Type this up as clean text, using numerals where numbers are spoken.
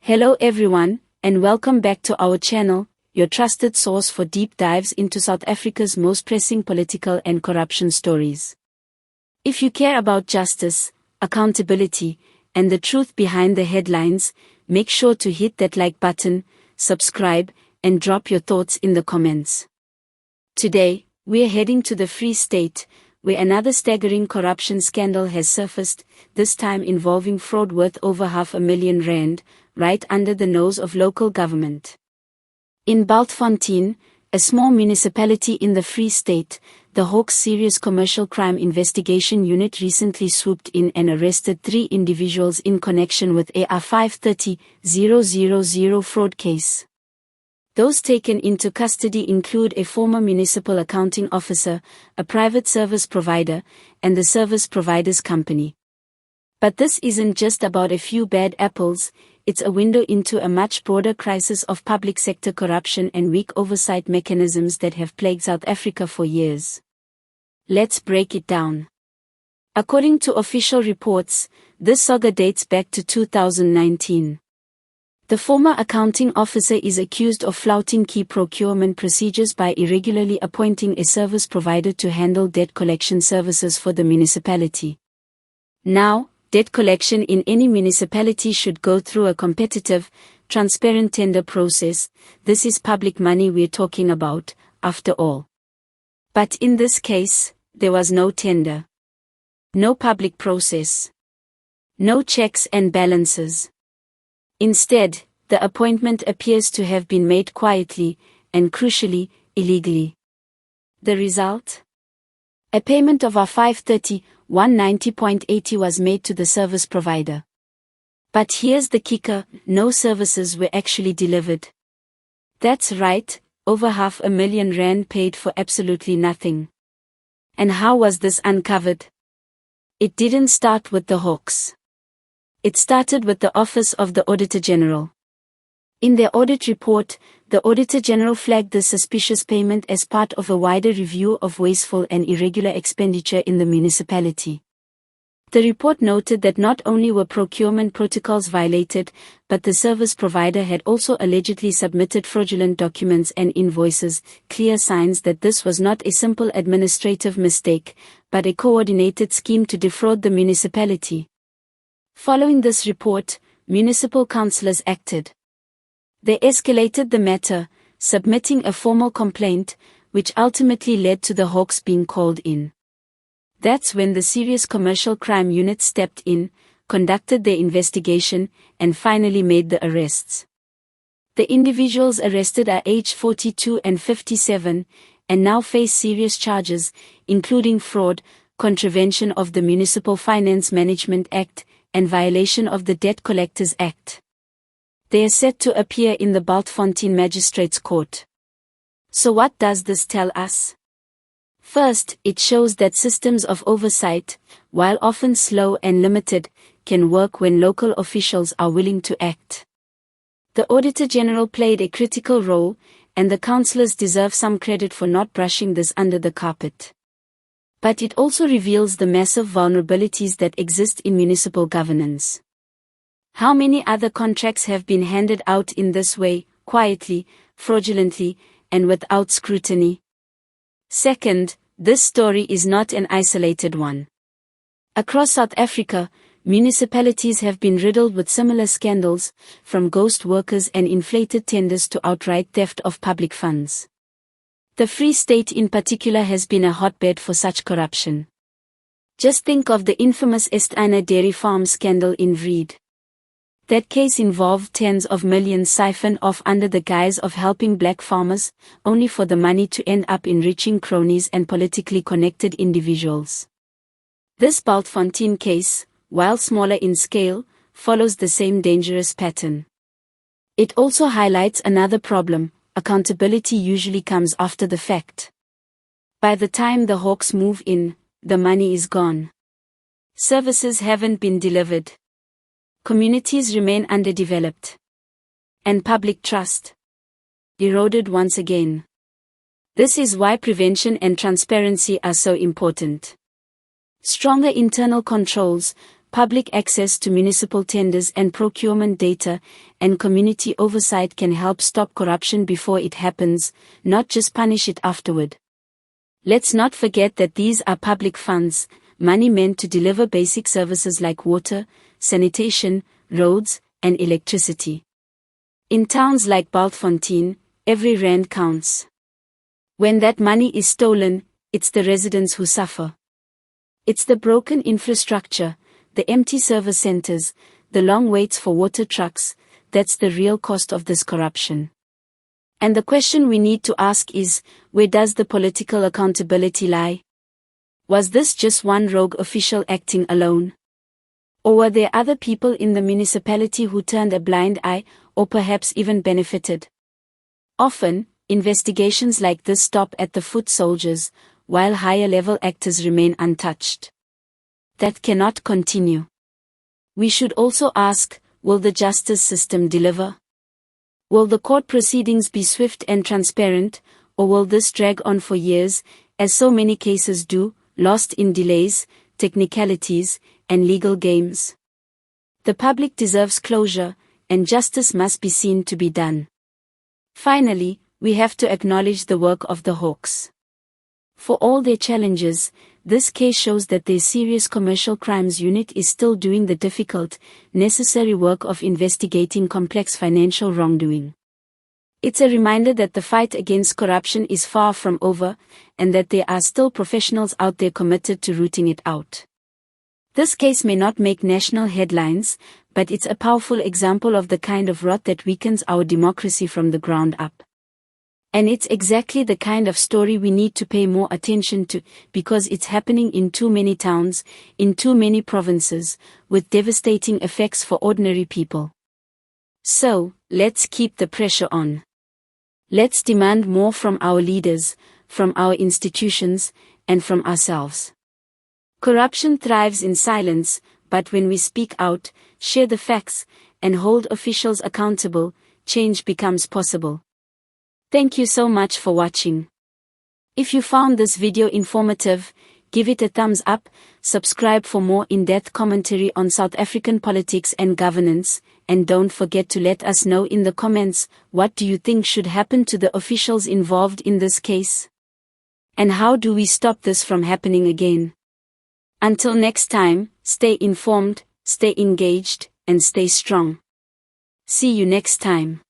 Hello everyone, and welcome back to our channel, your trusted source for deep dives into South Africa's most pressing political and corruption stories. If you care about justice, accountability, and the truth behind the headlines, make sure to hit that like button, subscribe, and drop your thoughts in the comments. Today, we're heading to the Free State, where another staggering corruption scandal has surfaced, this time involving fraud worth over R530K, right under the nose of local government. In Bultfontein, a small municipality in the Free State, the Hawks Serious Commercial Crime Investigation Unit recently swooped in and arrested 3 individuals in connection with a R530K fraud case. Those taken into custody include a former municipal accounting officer, a private service provider, and the service provider's company. But this isn't just about a few bad apples, it's a window into a much broader crisis of public sector corruption and weak oversight mechanisms that have plagued South Africa for years. Let's break it down. According to official reports, this saga dates back to 2019. The former accounting officer is accused of flouting key procurement procedures by irregularly appointing a service provider to handle debt collection services for the municipality. Now, debt collection in any municipality should go through a competitive, transparent tender process. This is public money we're talking about, after all. But in this case, there was no tender. No public process. No checks and balances. Instead, the appointment appears to have been made quietly, and crucially, illegally. The result? A payment of R530K was made to the service provider. But here's the kicker, no services were actually delivered. That's right, over R500,000 paid for absolutely nothing. And how was this uncovered? It didn't start with the Hawks. It started with the Office of the Auditor-General. In their audit report, the Auditor-General flagged the suspicious payment as part of a wider review of wasteful and irregular expenditure in the municipality. The report noted that not only were procurement protocols violated, but the service provider had also allegedly submitted fraudulent documents and invoices, clear signs that this was not a simple administrative mistake, but a coordinated scheme to defraud the municipality. Following this report, municipal councillors acted. They escalated the matter, submitting a formal complaint, which ultimately led to the Hawks being called in. That's when the Serious Commercial Crime Unit stepped in, conducted their investigation, and finally made the arrests. The individuals arrested are aged 42 and 57, and now face serious charges, including fraud, contravention of the Municipal Finance Management Act, and violation of the Debt Collectors Act. They are set to appear in the Bultfontein Magistrates Court. So what does this tell us? First, it shows that systems of oversight, while often slow and limited, can work when local officials are willing to act. The Auditor-General played a critical role, and the councillors deserve some credit for not brushing this under the carpet. But it also reveals the massive vulnerabilities that exist in municipal governance. How many other contracts have been handed out in this way, quietly, fraudulently, and without scrutiny? Second, this story is not an isolated one. Across South Africa, municipalities have been riddled with similar scandals, from ghost workers and inflated tenders to outright theft of public funds. The Free State in particular has been a hotbed for such corruption. Just think of the infamous Estina dairy farm scandal in Vrede. That case involved tens of millions siphoned off under the guise of helping black farmers, only for the money to end up enriching cronies and politically connected individuals. This Bultfontein case, while smaller in scale, follows the same dangerous pattern. It also highlights another problem: accountability usually comes after the fact. By the time the Hawks move in, the money is gone. Services haven't been delivered. Communities remain underdeveloped. And public trust eroded once again. This is why prevention and transparency are so important. Stronger internal controls, public access to municipal tenders and procurement data, and community oversight can help stop corruption before it happens, not just punish it afterward. Let's not forget that these are public funds, money meant to deliver basic services like water, sanitation, roads, and electricity. In towns like Bultfontein, every rand counts. When that money is stolen, it's the residents who suffer. It's the broken infrastructure, the empty service centers, the long waits for water trucks, that's the real cost of this corruption. And the question we need to ask is, where does the political accountability lie? Was this just one rogue official acting alone? Or were there other people in the municipality who turned a blind eye, or perhaps even benefited? Often, investigations like this stop at the foot soldiers, while higher-level actors remain untouched. That cannot continue. We should also ask, will the justice system deliver? Will the court proceedings be swift and transparent, or will this drag on for years, as so many cases do, lost in delays, technicalities, and legal games? The public deserves closure, and justice must be seen to be done. Finally, we have to acknowledge the work of the Hawks. For all their challenges, this case shows that their Serious Commercial Crimes Unit is still doing the difficult, necessary work of investigating complex financial wrongdoing. It's a reminder that the fight against corruption is far from over, and that there are still professionals out there committed to rooting it out. This case may not make national headlines, but it's a powerful example of the kind of rot that weakens our democracy from the ground up. And it's exactly the kind of story we need to pay more attention to, because it's happening in too many towns, in too many provinces, with devastating effects for ordinary people. So, let's keep the pressure on. Let's demand more from our leaders, from our institutions, and from ourselves. Corruption thrives in silence, but when we speak out, share the facts, and hold officials accountable, change becomes possible. Thank you so much for watching. If you found this video informative, give it a thumbs up, subscribe for more in-depth commentary on South African politics and governance, and don't forget to let us know in the comments, what do you think should happen to the officials involved in this case? And how do we stop this from happening again? Until next time, stay informed, stay engaged, and stay strong. See you next time.